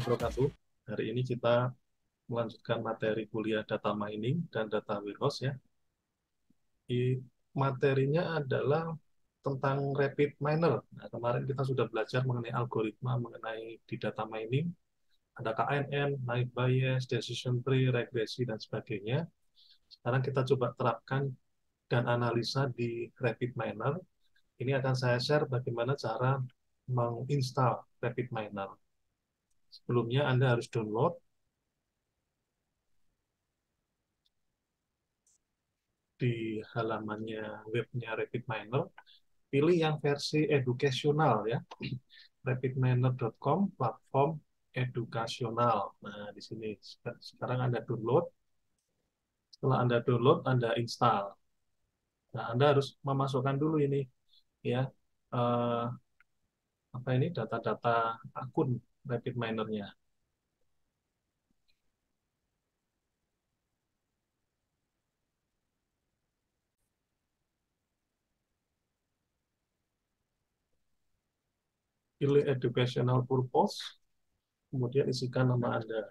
wabarakatuh. Hari ini kita melanjutkan materi kuliah data mining dan data warehouse ya. Materinya adalah tentang rapid miner. Nah, kemarin kita sudah belajar mengenai algoritma, mengenai di data mining, ada KNN, naive Bayes, decision tree, regresi, dan sebagainya. Sekarang kita coba terapkan dan analisa di rapid miner. Ini akan saya share bagaimana cara menginstal rapid miner. Sebelumnya Anda harus download di halamannya webnya RapidMiner, pilih yang versi edukasional ya, rapidminer.com, platform edukasional. Nah, di sini sekarang Anda download. Setelah Anda download, Anda install. Nah, Anda harus memasukkan dulu ini ya, eh, apa ini data-data akun RapidMiner-nya. Pilih educational purpose, kemudian isikan nama Anda.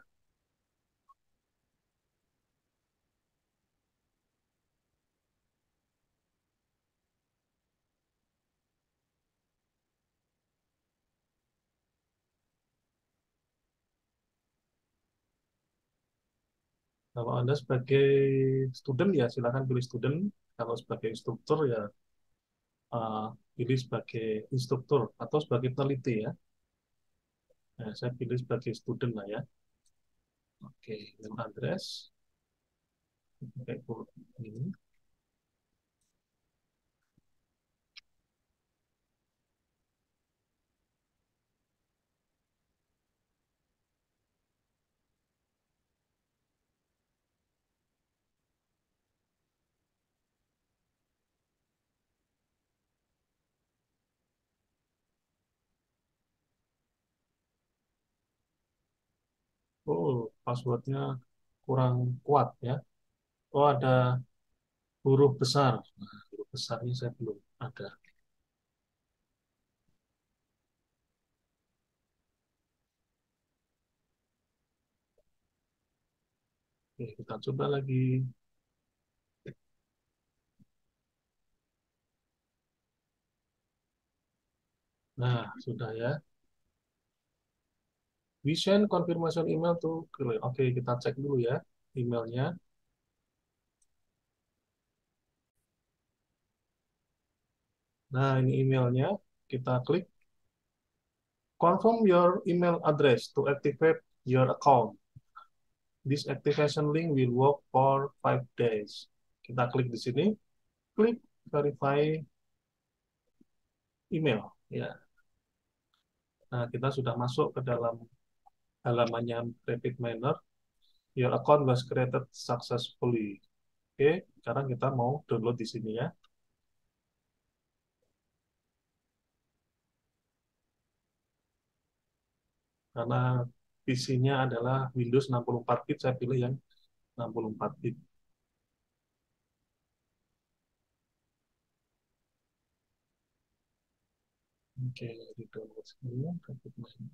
Kalau Anda sebagai student ya silakan pilih student. Kalau sebagai instruktur ya uh, pilih sebagai instruktur atau sebagai peneliti ya. Nah, saya pilih sebagai student lah ya. Oke, email address. Oke, ini. Oh, passwordnya kurang kuat ya. Oh, ada huruf besar. Nah, huruf besarnya saya belum ada. Oke, kita coba lagi. Nah, sudah ya. We send confirmation email to. Oke, kita cek dulu ya emailnya. Nah, ini emailnya. Kita klik confirm your email address to activate your account. This activation link will work for 5 days. Kita klik di sini, klik verify email. Ya, nah kita sudah masuk ke dalam halamannya RapidMiner. Your account was created successfully. Oke, sekarang kita mau download di sini ya. Karena PC-nya adalah Windows 64 bit, saya pilih yang 64 bit. Oke, di download sini RapidMiner.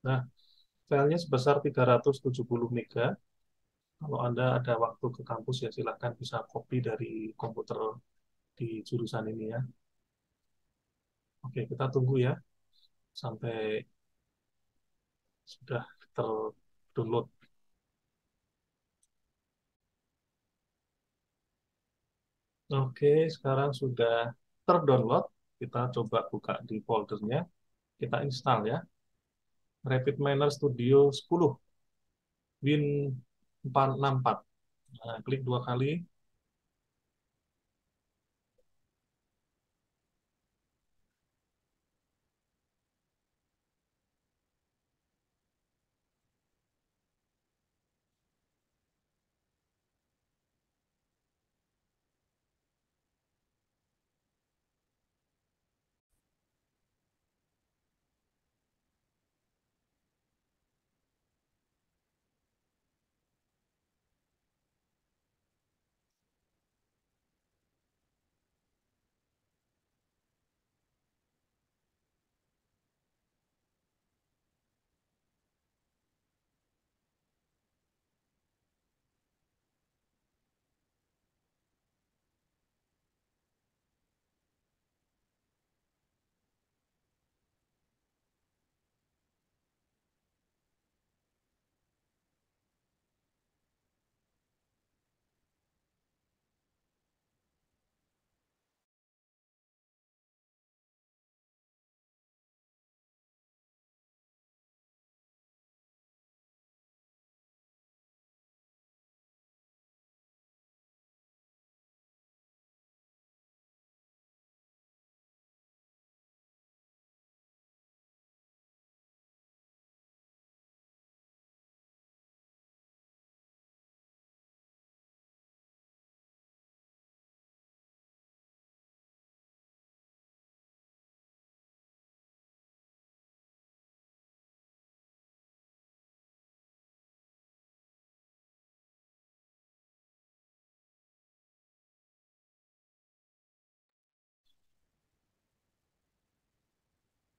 Nah, filenya sebesar 370 mega. Kalau Anda ada waktu ke kampus ya silakan bisa copy dari komputer di jurusan ini ya. Oke, kita tunggu ya sampai sudah terdownload. Oke, sekarang sudah terdownload. Kita coba buka di foldernya. Kita install ya. RapidMiner Studio 10 Win 464. Nah, klik 2 kali.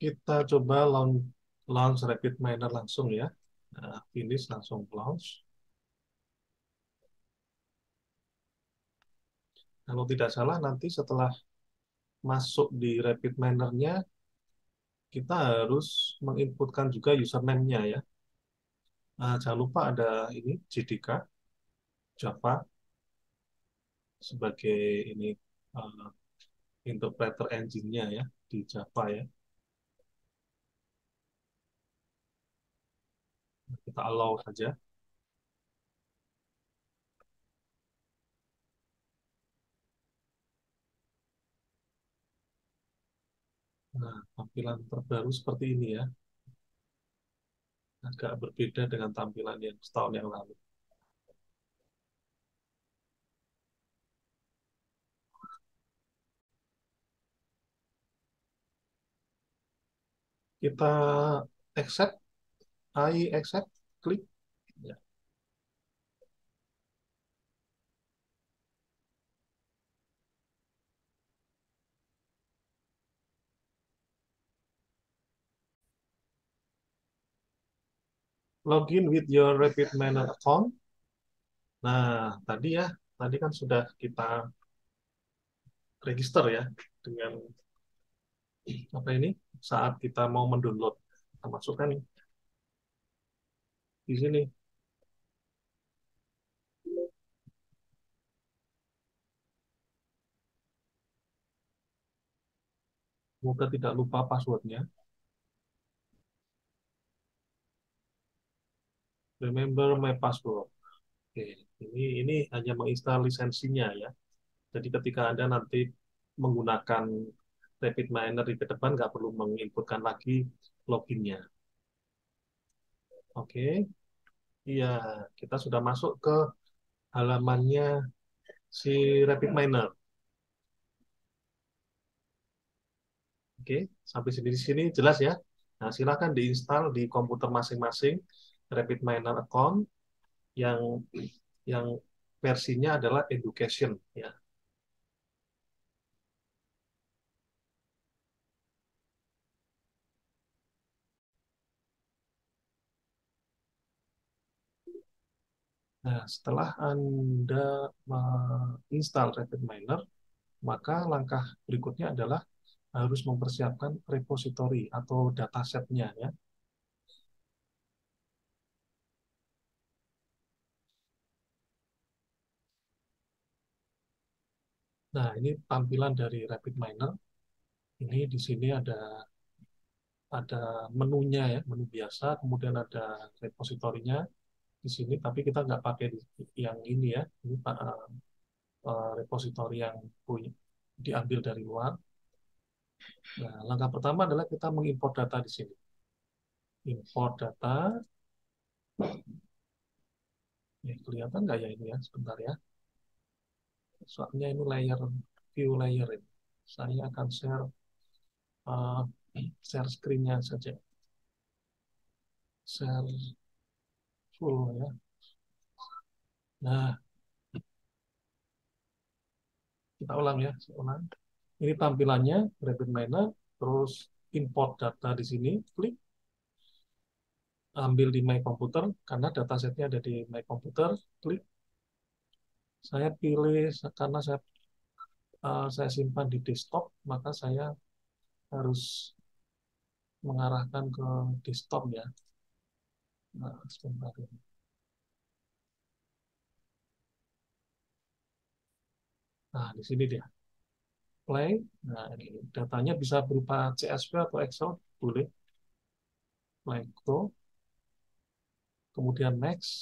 Kita coba launch RapidMiner langsung ya. Nah, finish langsung launch. Kalau tidak salah nanti setelah masuk di RapidMiner-nya, kita harus menginputkan juga username-nya ya. Nah, jangan lupa ada ini JDK, Java, sebagai ini uh, interpreter engine-nya ya, di Java ya. Kita allow saja. Nah, tampilan terbaru seperti ini ya. Agak berbeda dengan tampilan yang setahun yang lalu. Kita accept, I accept, klik. Ya. Login with your RapidMiner account. Nah, tadi kan sudah kita register ya dengan apa ini saat kita mau mendownload. Kita masukkan di sini. Semoga tidak lupa passwordnya. Remember my password. Oke, ini hanya menginstal lisensinya ya. Jadi ketika Anda nanti menggunakan RapidMiner di ke depan, nggak perlu menginputkan lagi loginnya. Oke, iya, kita sudah masuk ke halamannya si RapidMiner. Oke, sampai sini jelas ya. Nah, silakan diinstal di komputer masing-masing RapidMiner account yang yang versinya adalah education ya. Nah, setelah Anda menginstal RapidMiner, maka langkah berikutnya adalah harus mempersiapkan repository atau datasetnya ya. Nah, ini tampilan dari RapidMiner. Ini di sini ada menunya ya, menu biasa, kemudian ada repositorinya di sini, tapi kita nggak pakai yang ini ya. Ini repositori yang diambil dari luar. Nah, langkah pertama adalah kita mengimport data di sini. Import data, ya, kelihatan nggak ya ini ya? Sebentar ya. Soalnya ini view layer ini. Saya akan uh, share screen-nya saja. Share full ya. Nah, kita ulang ya. Saya ulang. Ini tampilannya, RapidMiner, terus import data di sini, klik, ambil di My Computer, karena datasetnya ada di My Computer, klik, saya pilih, karena saya simpan di desktop, maka saya harus mengarahkan ke desktop ya. Nah, sebentar. Nah, di sini dia. Play. Nah, ini datanya bisa berupa CSV atau Excel, boleh. Play Go, kemudian next.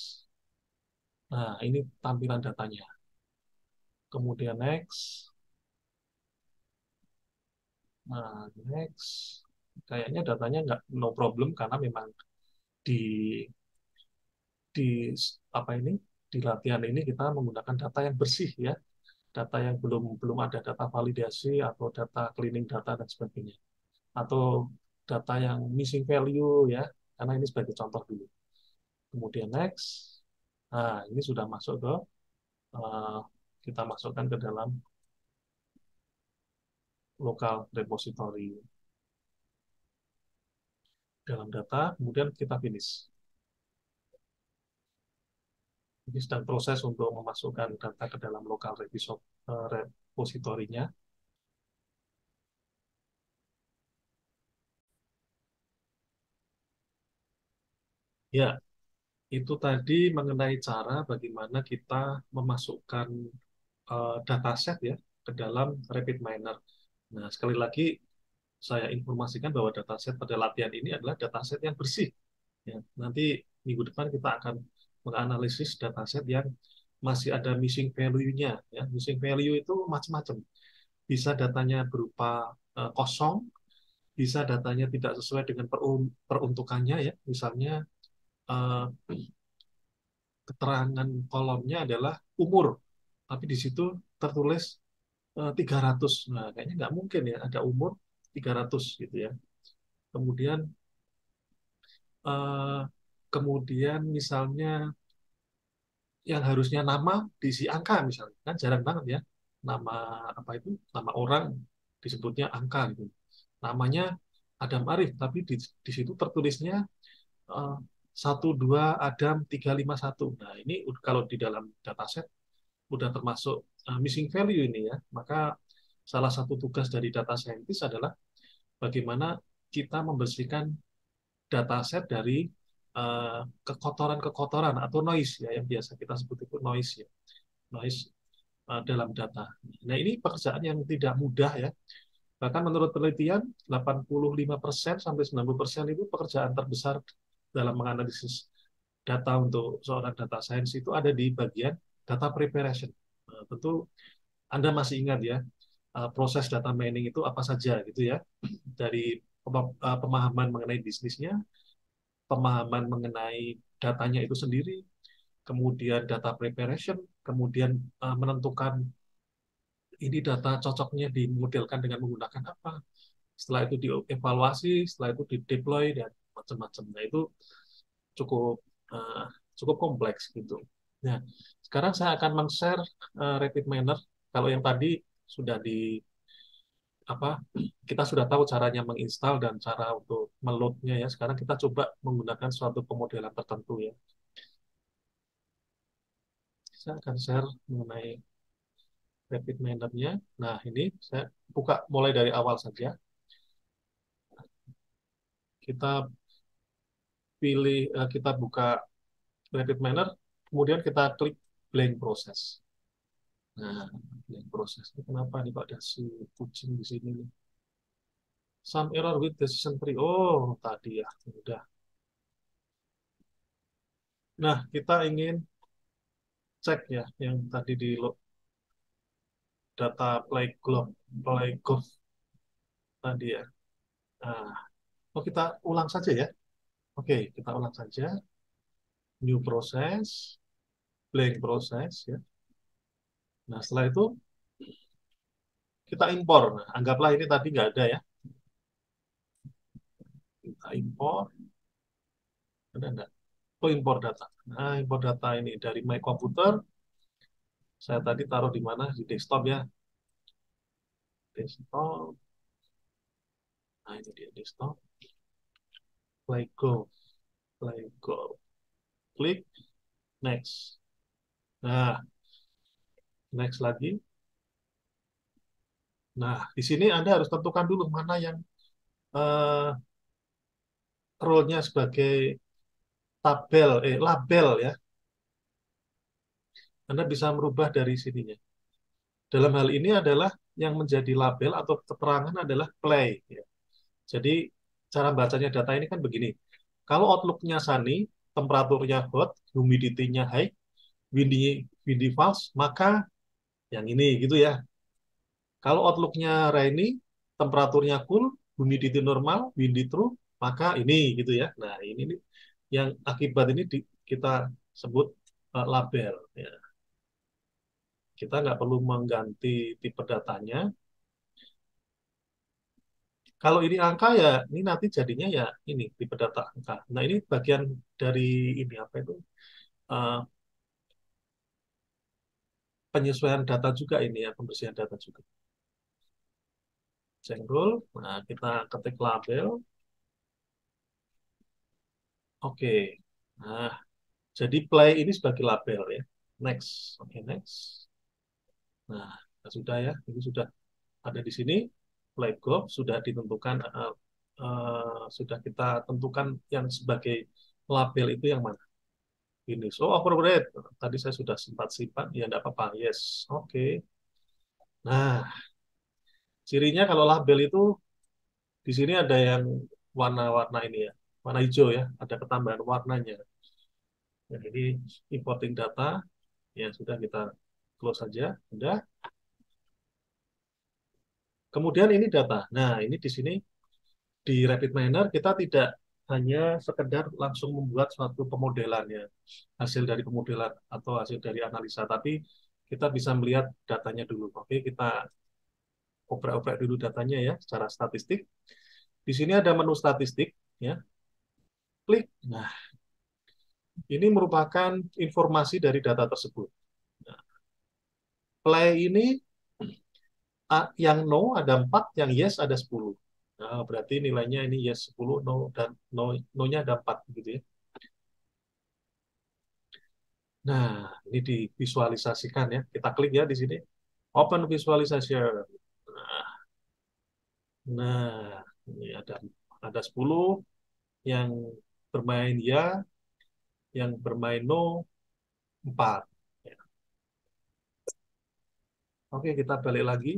Nah, ini tampilan datanya. Kemudian next. Nah, next. Kayaknya datanya nggak no problem karena memang di di apa ini di latihan ini kita menggunakan data yang bersih ya, data yang belum belum ada data validasi atau data cleaning data dan sebagainya, atau data yang missing value ya, karena ini sebagai contoh dulu. Kemudian next. Nah, ini sudah masuk ke eh, kita masukkan ke dalam local repository. dalam data, kemudian kita finish. Ini sedang proses untuk memasukkan data ke dalam lokal repositorinya. Ya, itu tadi mengenai cara bagaimana kita memasukkan dataset ya ke dalam RapidMiner. Nah, sekali lagi saya informasikan bahwa dataset pada latihan ini adalah dataset yang bersih. Ya, nanti minggu depan kita akan menganalisis dataset yang masih ada missing value-nya. Ya, missing value itu macam-macam. Bisa datanya berupa kosong, bisa datanya tidak sesuai dengan peruntukannya ya. Misalnya eh, keterangan kolomnya adalah umur, tapi di situ tertulis 300. Nah, kayaknya nggak mungkin ya ada umur 300 gitu ya. Kemudian eh, kemudian misalnya yang harusnya nama diisi angka misalnya, kan jarang banget ya. Nama apa itu? Nama orang disebutnya angka gitu. Namanya Adam Arif, tapi di situ tertulisnya eh, 12 Adam 351. Nah, ini kalau di dalam dataset udah termasuk missing value ini ya. Maka salah satu tugas dari data scientist adalah bagaimana kita membersihkan dataset dari kekotoran-kekotoran atau noise ya yang biasa kita sebut itu noise ya. Noise dalam data. Nah, ini pekerjaan yang tidak mudah ya. Bahkan menurut penelitian 85% sampai 90% itu pekerjaan terbesar dalam menganalisis data untuk seorang data science itu ada di bagian data preparation. Tentu Anda masih ingat ya, proses data mining itu apa saja gitu ya. Dari pemahaman mengenai bisnisnya, pemahaman mengenai datanya itu sendiri, kemudian data preparation, kemudian menentukan ini data cocoknya dimodelkan dengan menggunakan apa. Setelah itu dievaluasi, setelah itu dideploy dan macam-macam. Nah, itu cukup uh, cukup kompleks gitu. Nah, sekarang saya akan men-share RapidMiner. Kalau yang tadi sudah di apa kita sudah tahu caranya menginstal dan cara untuk meloadnya ya. Sekarang kita coba menggunakan suatu pemodelan tertentu ya. Saya akan share mengenai RapidMiner-nya. Nah, ini saya buka mulai dari awal saja. Kita pilih, kita buka RapidMiner, kemudian kita klik blank process. Nah, blank process ini kenapa nih Pak ada si kucing di sini nih? Some error with decision tree. Oh, tadi ya, udah. Nah, kita ingin cek ya yang tadi di data playgroup tadi ya. Nah, oh kita ulang saja ya. Oke, kita ulang saja. New process, blank process ya. Nah, setelah itu kita impor. Nah, anggaplah ini tadi nggak ada ya. Kita impor. Ada nggak? Oh, impor data. Nah, impor data ini dari My Computer. Saya tadi taruh di mana? Di desktop ya. Desktop. Nah, ini dia desktop. Play go. Play go. Klik. Next. Nah, next lagi. Nah, di sini Anda harus tentukan dulu mana yang eh, role-nya sebagai label ya. Anda bisa merubah dari sininya. Dalam hal ini adalah yang menjadi label atau keterangan adalah play. Ya. Jadi cara bacanya data ini kan begini. Kalau outlook-nya sunny, temperaturnya hot, humidity-nya high, windy, windy false, maka yang ini gitu ya. Kalau outlook-nya rainy, temperaturnya cool, humidity normal, windy true, maka ini gitu ya. Nah, ini nih yang akibat ini kita sebut label. Ya. Kita nggak perlu mengganti tipe datanya. Kalau ini angka ya, ini nanti jadinya ya ini tipe data angka. Nah, ini bagian dari ini apa itu eh, penyesuaian data juga ini ya, pembersihan data juga. Senggol, nah kita ketik label. Oke. Nah, jadi play ini sebagai label ya. Next. Oke, next. Nah, sudah ya. Ini sudah ada di sini. Play golf sudah ditentukan, sudah kita tentukan yang sebagai label itu yang mana. Ini. So, appropriate. Tadi saya sudah sempat simpan. Ya, enggak apa-apa. Yes. Oke. Nah, cirinya kalau label itu di sini ada yang warna-warna ini ya. Warna hijau ya. Ada ketambahan warnanya. Ya, ini importing data. Ya, sudah kita close saja. Sudah. Kemudian ini data. Nah, ini di sini di RapidMiner kita tidak hanya sekedar langsung membuat suatu pemodelan ya, hasil dari pemodelan atau hasil dari analisa, tapi kita bisa melihat datanya dulu. Oke, kita oprek-oprek dulu datanya ya, secara statistik. Di sini ada menu statistik ya, klik. Nah, ini merupakan informasi dari data tersebut. Nah, play ini yang no ada 4, yang yes ada 10. Nah, berarti nilainya ini yes 10, no dan no-nya ada 4 gitu ya. Nah, ini divisualisasikan ya. Kita klik ya di sini. Open visualization. Nah, ini ada 10 yang bermain ya, yang bermain no 4. Ya. Oke, kita balik lagi.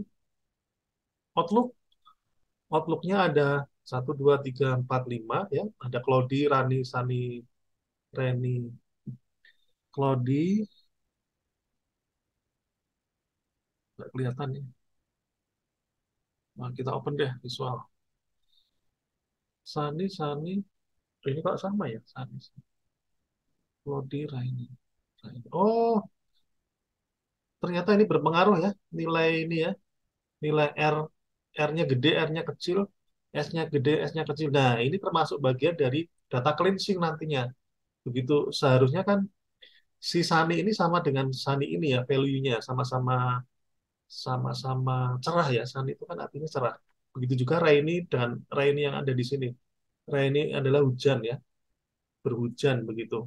Outlook. Outlook-nya ada 1, 2, 3, 4, 5 ya. Ada Claudi, Rani, Sani, Reni, Claudi. Nggak kelihatan nih. Nah, kita open deh visual. Sani, Sani. Ini kok sama ya? Sani, Claudi, Raini. Oh, ternyata ini berpengaruh ya. Nilai ini ya. Nilai R. R-nya gede, R-nya kecil. S-nya gede, S-nya kecil. Nah, ini termasuk bagian dari data cleansing nantinya. Begitu seharusnya kan si Sani ini sama dengan Sani ini ya, value-nya sama-sama sama-sama cerah ya. Sani itu kan artinya cerah. Begitu juga Raini dengan Raini yang ada di sini. Raini adalah hujan ya, berhujan begitu.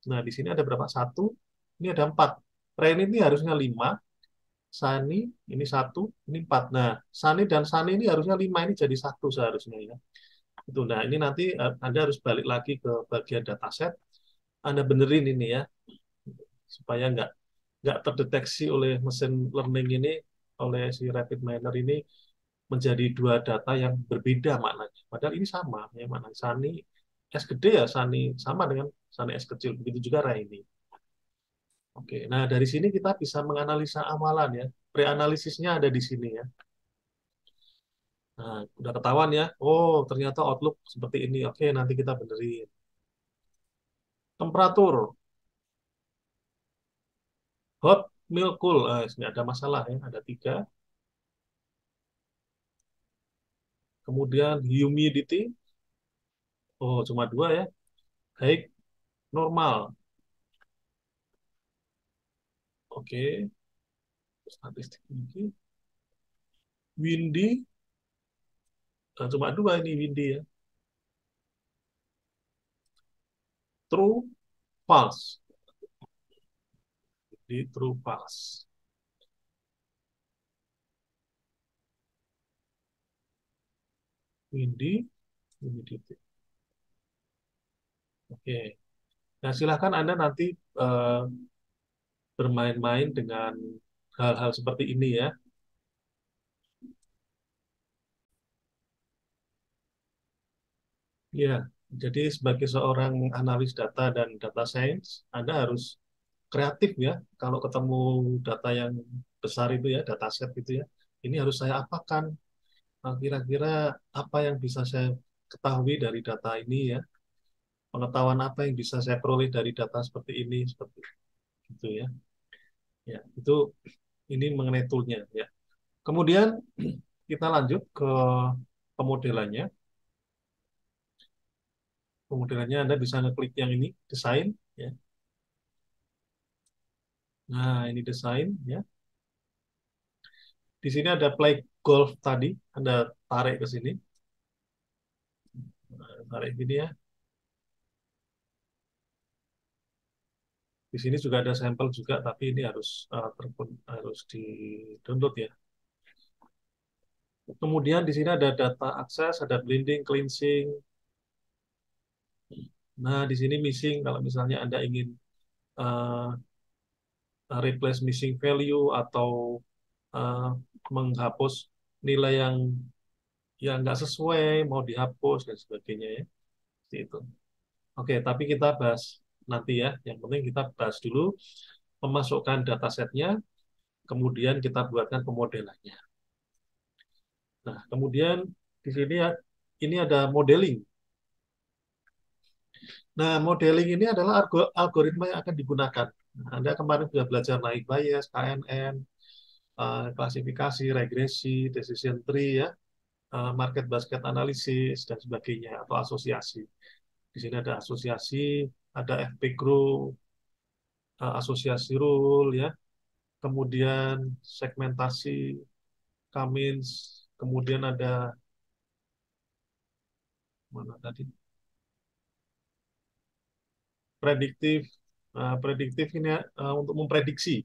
Nah, di sini ada berapa? Satu, ini ada 4. Raini ini harusnya 5, Sani ini 1, ini 4. Nah, Sani dan Sani ini harusnya 5, ini jadi 1 seharusnya ya. Itu. Nah, ini nanti Anda harus balik lagi ke bagian dataset. Anda benerin ini ya, supaya nggak terdeteksi oleh mesin learning ini, oleh si RapidMiner ini menjadi dua data yang berbeda maknanya. Padahal ini sama, ya mana Sani S gede ya Sani sama dengan Sani S kecil. Begitu juga Raini. Oke, nah dari sini kita bisa menganalisa amalan ya. Preanalisisnya ada di sini ya. Nah, udah ketahuan ya. Oh, ternyata Outlook seperti ini. Oke, nanti kita benerin. Temperatur, hot, mild, cool. Ini ada masalah ya. Ada 3. Kemudian humidity. Oh, cuma 2 ya. High, normal. Oke, statistik ini. Windy, cuma 2 ini windy ya. True, false. Di true, false. Windy, humidity. Oke. Nah, silakan Anda nanti eh, bermain-main dengan hal-hal seperti ini ya. Ya, jadi sebagai seorang analis data dan data science, Anda harus kreatif ya. Kalau ketemu data yang besar itu ya, dataset itu ya, ini harus saya apakan. Nah, kira-kira apa yang bisa saya ketahui dari data ini ya? Pengetahuan apa yang bisa saya peroleh dari data seperti ini, seperti itu ya. Ya, itu ini mengenai toolnya ya. Kemudian kita lanjut ke pemodelannya. Pemodelannya Anda bisa ngeklik yang ini, desain ya. Nah, ini desain ya. Di sini ada play golf tadi, Anda tarik ke sini. Nah, tarik gini ya. Di sini juga ada sampel juga, tapi ini harus di-download ya. Kemudian di sini ada data akses, ada blending, cleansing. Nah, di sini missing kalau misalnya Anda ingin uh, replace missing value atau uh, menghapus nilai yang nggak sesuai, mau dihapus dan sebagainya ya. Seperti itu. Oke, tapi kita bahas nanti ya. Yang penting kita bahas dulu memasukkan datasetnya, kemudian kita buatkan pemodelannya. Nah, kemudian di sini ya, ini ada modeling. Nah, modeling ini adalah algoritma yang akan digunakan. Nah, Anda kemarin sudah belajar naik bias, KNN, klasifikasi, regresi, decision tree ya, market basket analysis dan sebagainya atau asosiasi. Di sini ada asosiasi, ada FP Group, asosiasi rule ya, kemudian segmentasi, Cummins, kemudian ada mana tadi? Prediktif. Prediktif ini untuk memprediksi.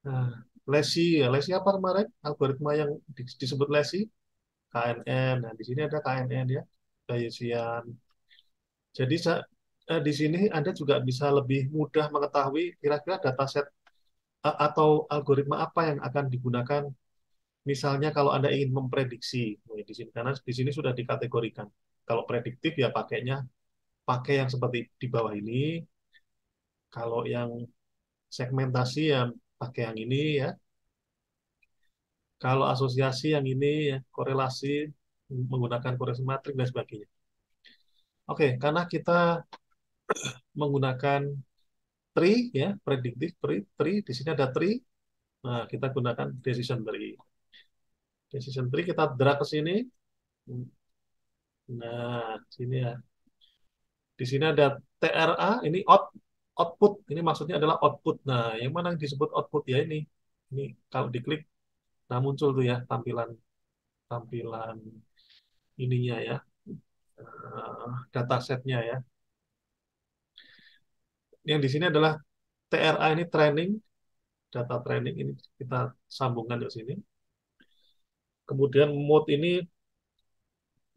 Nah, lesi ya, lesi apa kemarin? Algoritma yang disebut lesi, KNN. Nah, di sini ada KNN ya, Bayesian. Jadi di sini Anda juga bisa lebih mudah mengetahui kira-kira dataset atau algoritma apa yang akan digunakan. Misalnya kalau Anda ingin memprediksi, nah, di sini karena di sini sudah dikategorikan. Kalau prediktif ya pakai yang seperti di bawah ini. Kalau yang segmentasi ya pakai yang ini ya. Kalau asosiasi yang ini ya korelasi menggunakan korelasi matrik dan sebagainya. Oke, karena kita menggunakan tree ya, prediktif tree, di sini ada tree. Nah, kita gunakan decision tree. Decision tree kita drag ke sini. Nah, sini ya. Di sini ada TRA, ini output. Ini maksudnya adalah output. Nah, yang mana yang disebut output ya ini. Ini kalau diklik, nah muncul tuh ya tampilan tampilan ininya ya, datasetnya ya. Yang di sini adalah TRA ini training, data training ini kita sambungkan ke sini. Kemudian mode ini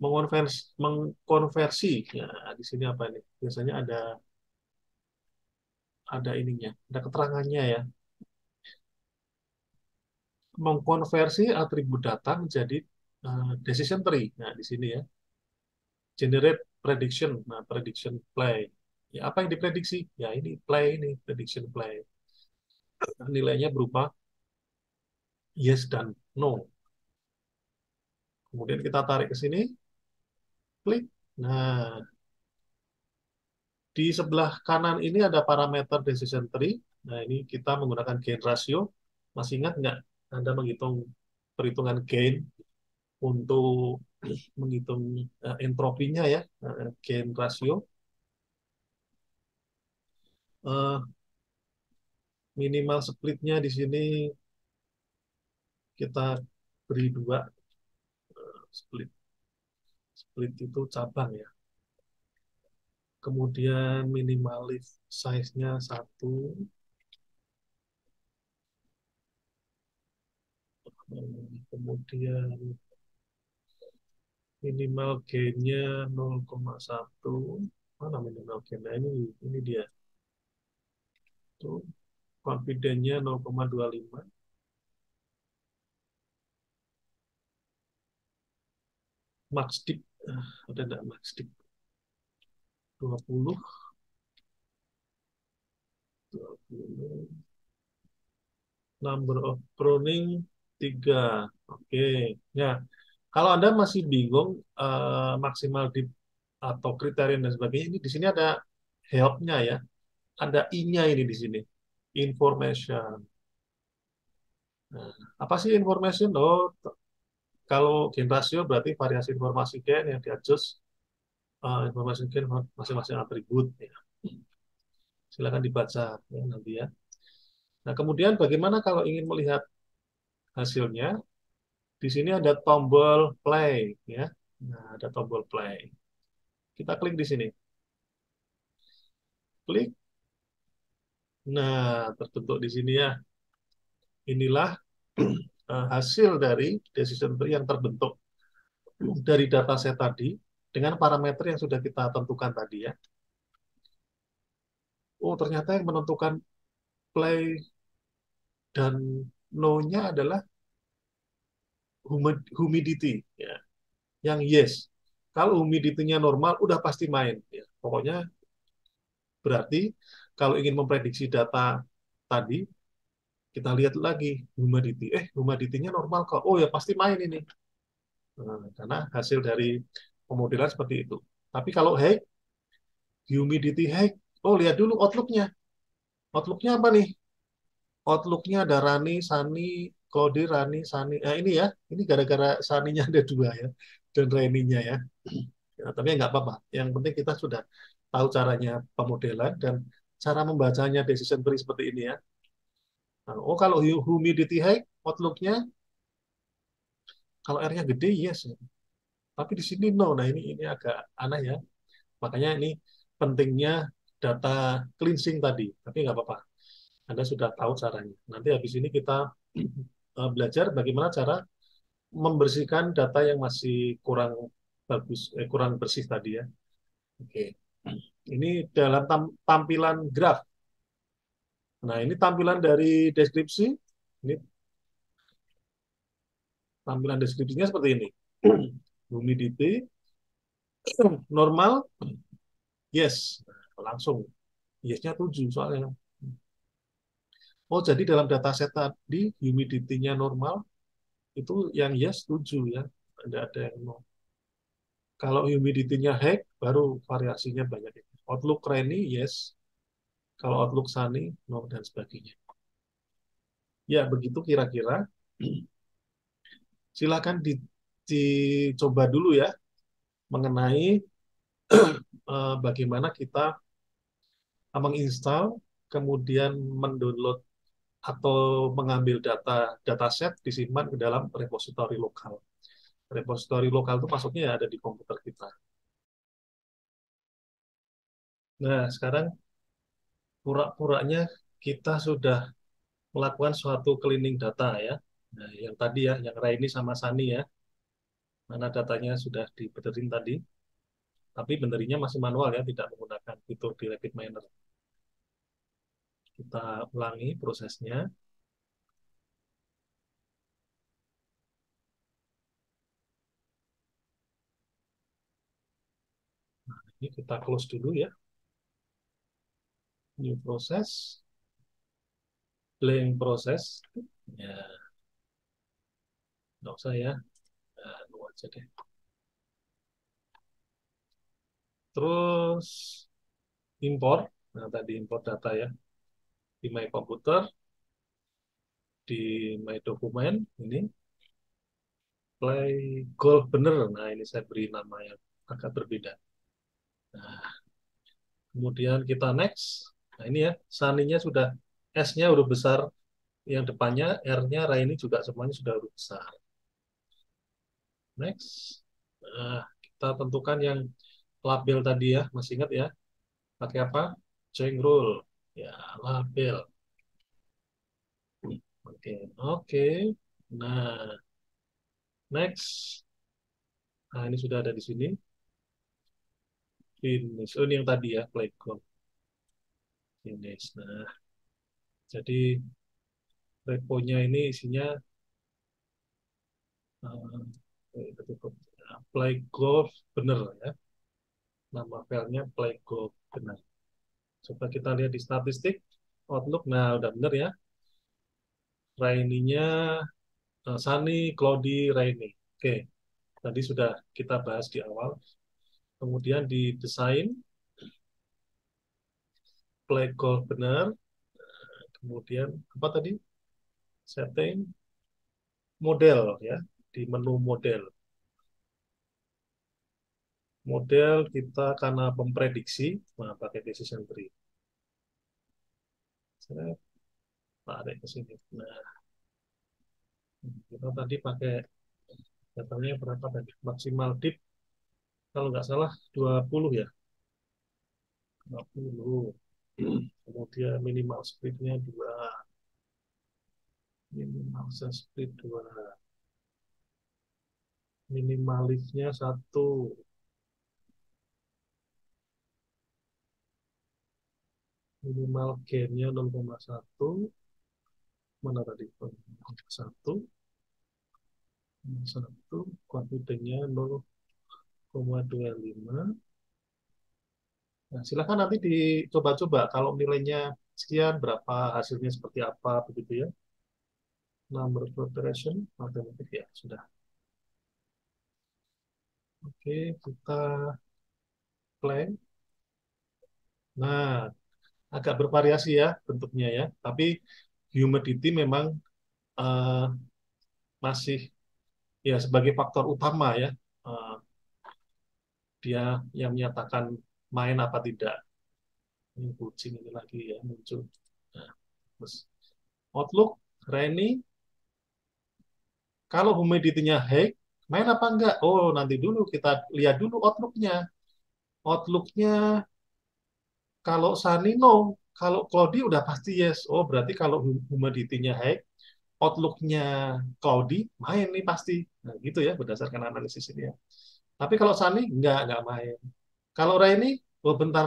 mengkonversi. Ya, di sini apa ini? Biasanya ada ininya, ada keterangannya ya. Mengkonversi atribut data menjadi decision tree. Nah, di sini ya. Generate prediction. Nah, prediction play. Ya, apa yang diprediksi? Ya, ini play ini, prediction play. Nilainya berupa yes dan no. Kemudian kita tarik ke sini, klik. Nah, di sebelah kanan ini ada parameter decision tree. Nah, ini kita menggunakan gain ratio. Masih ingat nggak Anda menghitung perhitungan gain untuk menghitung entropinya ya, gain ratio. Eh, Minimal splitnya di sini kita beri dua. Split split itu cabang ya. Kemudian minimalis size-nya satu. Kemudian minimal gain-nya 0,1. Mana minimal gain? Nah, ini dia. Tuh, confidence-nya 0,25. Max dip, ada enggak max dip? 20, 20. Number of pruning 3. Oke. Ya, kalau Anda masih bingung maksimal dip atau kriteria dan sebagainya, ini di sini ada help-nya ya. Ada I-nya ini di sini. Information. Nah, apa sih information? Oh, kalau gain ratio berarti variasi informasi gain yang di-adjust informasi gain masing-masing atribut. Ya. Silakan dibaca ya, nanti ya. Nah, kemudian bagaimana kalau ingin melihat hasilnya? Di sini ada tombol play ya. Nah, ada tombol play. Kita klik di sini. Klik. Nah, terbentuk di sini ya. Inilah hasil dari decision tree yang terbentuk dari dataset tadi dengan parameter yang sudah kita tentukan tadi ya. Oh, ternyata yang menentukan play dan no-nya adalah humidity ya. Yang yes. Kalau humidity-nya normal udah pasti main ya. Pokoknya berarti kalau ingin memprediksi data tadi kita lihat lagi humidity. Humidity-nya normal kok. Oh ya pasti main ini. Nah, karena hasil dari pemodelan seperti itu. Tapi kalau high, humidity high, oh lihat dulu outlook-nya. Outlook-nya apa nih? Outlook-nya ada Rani, Sani, Claude, Rani, Sani. Nah ini ya, ini gara-gara Saninya ada dua ya, dan Rani-nya ya. Ya, tapi ya nggak apa-apa. Yang penting kita sudah tahu caranya pemodelan dan cara membacanya decision tree seperti ini ya. Nah, oh kalau humidity high, outlook-nya kalau R-nya gede, yes. Tapi di sini no. Nah ini agak aneh ya. Makanya ini pentingnya data cleansing tadi. Tapi nggak apa-apa. Anda sudah tahu caranya. Nanti habis ini kita belajar bagaimana cara membersihkan data yang masih kurang bagus, kurang bersih tadi ya. Oke. Ini dalam tampilan graf. Nah, ini tampilan dari deskripsi. Ini tampilan deskripsinya seperti ini. Humidity normal, yes. Nah, langsung yes-nya 7 soalnya. Oh, jadi dalam dataset tadi humidity-nya normal itu yang yes 7 ya. Ada yang no. Kalau humidity-nya high baru variasinya banyak. Outlook rainy yes. Kalau Outlook sunny no dan sebagainya. Ya, begitu kira-kira. Silakan dicoba dulu ya mengenai bagaimana kita menginstal kemudian mendownload atau mengambil dataset disimpan ke dalam repositori lokal. Repositori lokal itu maksudnya ya ada di komputer kita. Nah, sekarang pura-puranya kita sudah melakukan suatu cleaning data ya. Nah, yang tadi ya, yang Raini sama Sani ya, mana datanya sudah dibenerin tadi, tapi benerinnya masih manual ya, tidak menggunakan fitur di RapidMiner. Kita ulangi prosesnya. Ini kita close dulu ya. New process, blank process. Ya, nggak usah ya. Nah, lu aja deh. Terus import. Nah, tadi import data ya. Di My Computer, di My Document, ini play golf bener. Nah, ini saya beri nama yang agak berbeda. Nah, kemudian kita next. Nah, ini ya, saninya sudah, S-nya huruf besar, yang depannya, R-nya, ini juga semuanya sudah huruf besar. Next. Nah, kita tentukan yang label tadi ya, masih ingat ya? Pakai apa? Chain rule. Ya, label. Oke, oke. Nah, next. Nah, ini sudah ada di sini. Finish. Oh, ini yang tadi ya, playground. Finish. Nah, jadi reponya ini isinya play golf bener ya. Nama filenya play golf bener. Coba kita lihat di statistik Outlook. Nah, udah bener ya. Raininya Sunny, Cloudy, Rainy. Oke, tadi sudah kita bahas di awal. Kemudian di desain play golf bener. Kemudian apa tadi? Setting model ya, di menu model. Model kita karena memprediksi, nah pakai decision tree. Saya tarik ke sini. Nah, kita tadi pakai datanya berapa tadi? Maksimal dip kalau nggak salah 20 ya. 20. Kemudian dia minimal speednya 2, minimal set speed 2, minimal liftnya 1, minimal gainnya 0,1, mana tadi? 1, 1, confidence-nya 0,25. Nah, silakan nanti dicoba-coba kalau nilainya sekian berapa hasilnya seperti apa begitu ya. Number of operation matematik ya sudah. Oke, kita play. Nah, agak bervariasi ya bentuknya ya. Tapi humidity memang eh, masih ya sebagai faktor utama ya. Eh, dia yang menyatakan main apa tidak. Ini kucing ini lagi ya muncul. Nah, terus outlook rainy. Kalau humidity-nya high, main apa enggak? Oh, nanti dulu kita lihat dulu outlook-nya. Outlook-nya kalau sunny no, kalau cloudy udah pasti yes. Oh, berarti kalau humidity-nya high, outlook-nya cloudy, main nih pasti. Nah, gitu ya berdasarkan analisis ini ya. Tapi kalau sunny enggak main. Kalau rainy, oh bentar,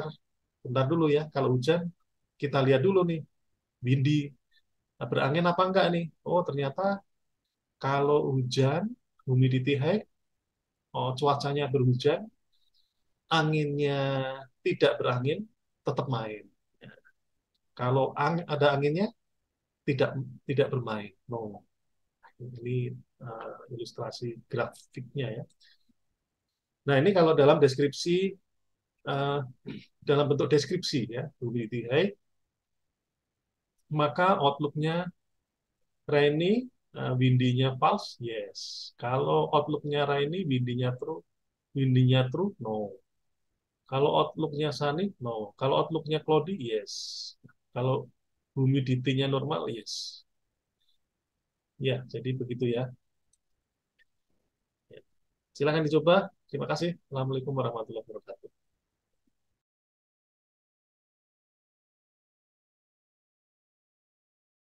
bentar dulu ya. Kalau hujan, kita lihat dulu nih, windy, berangin apa enggak nih? Oh, ternyata kalau hujan, humidity high, oh cuacanya berhujan, anginnya tidak berangin, tetap main. Ya. Kalau ada anginnya, tidak tidak bermain. No. Ini ilustrasi grafiknya ya. Nah ini kalau dalam deskripsi, uh, dalam bentuk deskripsi ya, humidity high, maka outlook-nya rainy, windy-nya false, yes. Kalau outlook-nya rainy, windy-nya true, no. Kalau outlook-nya sunny, no. Kalau outlook-nya cloudy, yes. Kalau humidity-nya normal, yes. Ya, jadi begitu ya. Ya. Silakan dicoba. Terima kasih. Assalamualaikum warahmatullahi wabarakatuh.